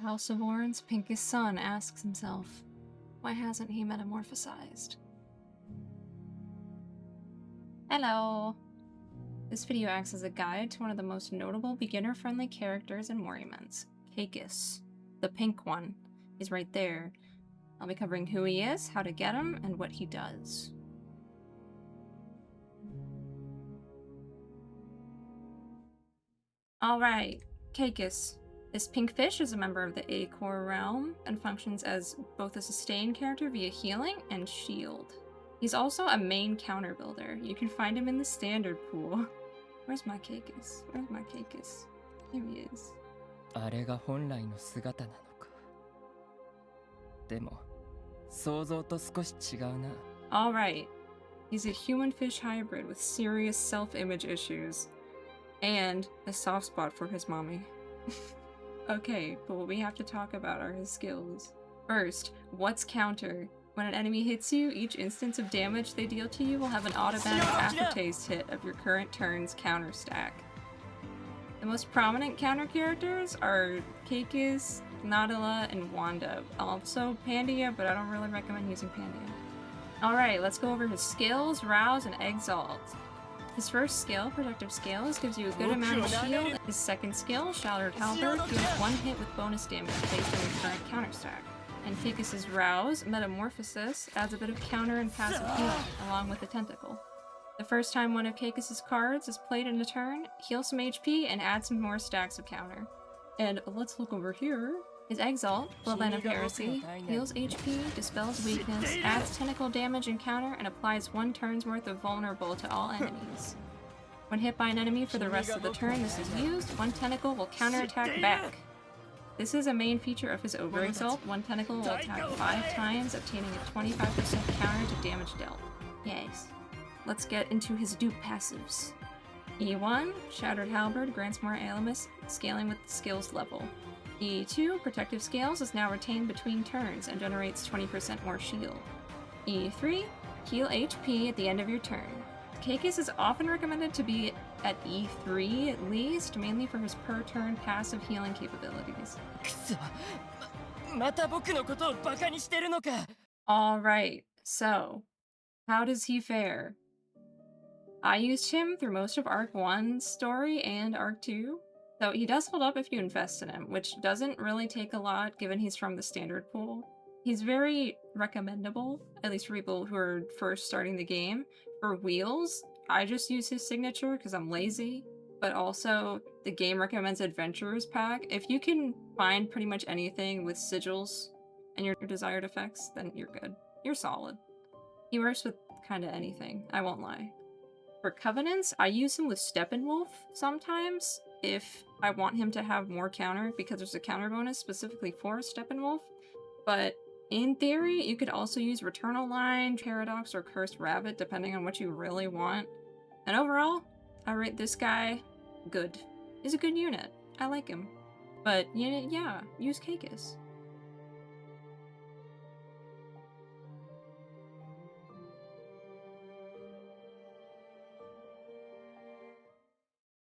House of Oran's pinkest son asks himself, why hasn't he metamorphosized? Hello! This video acts as a guide to one of the most notable beginner-friendly characters in Morimens, Caecus. The pink one. He's right there. I'll be covering who he is, how to get him, and what he does. Alright, Caecus. This pink fish is a member of the A-Core realm and functions as both a sustain character via healing and shield. He's also a main counter builder. You can find him in the standard pool. Where's my Caecus? Where's my Caecus? Here he is. あれが本来の姿なのか。でも、想像と少し違うな。Alright. He's a human-fish hybrid with serious self-image issues. And a soft spot for his mommy. Okay, but what we have to talk about are his skills. First, what's counter? When an enemy hits you, each instance of damage they deal to you will have an automatic aftertaste hit of your current turn's counter stack. The most prominent counter characters are Caecus, Nadala, and Wanda. Also Pandia, but I don't really recommend using Pandia. Alright, let's go over his skills, Rouse, and Exalt. His first skill, Protective Scales, gives you a good amount of shield. His second skill, Shattered Halberd, deals one hit with bonus damage based on your current counter stack. And Caecus' Rouse, Metamorphosis, adds a bit of counter and passive healing, along with the Tentacle. The first time one of Caecus' cards is played in a turn, heal some HP and add some more stacks of counter. And let's look over here. His Exalt, Bloodline of Heresy, heals HP, dispels weakness, adds tentacle damage and counter, and applies 1 turn's worth of vulnerable to all enemies. When hit by an enemy for the rest of the turn this is used, 1 tentacle will counterattack back. This is a main feature of his Over Exalt. 1 tentacle will attack 5 times, obtaining a 25% counter to damage dealt. Yes. Let's get into his dupe passives. E1, Shattered Halberd grants more Alamus, scaling with the skills level. E2, Protective Scales is now retained between turns and generates 20% more shield. E3, heal HP at the end of your turn. Caecus is often recommended to be at E3 at least, mainly for his per turn passive healing capabilities. Alright, so how does he fare? I used him through most of Arc 1's story and Arc 2. So he does hold up if you invest in him, which doesn't really take a lot given he's from the standard pool. He's very recommendable, at least for people who are first starting the game. For wheels, I just use his signature because I'm lazy, but also the game recommends Adventurers pack. If you can find pretty much anything with sigils and your desired effects, then you're good. You're solid. He works with kind of anything, I won't lie. For Covenants, I use him with Steppenwolf sometimes if I want him to have more counter, because there's a counter bonus specifically for Steppenwolf. But in theory, you could also use Returnal Line, Paradox, or Cursed Rabbit, depending on what you really want. And overall, I rate this guy good. He's a good unit. I like him. But yeah, use Caecus.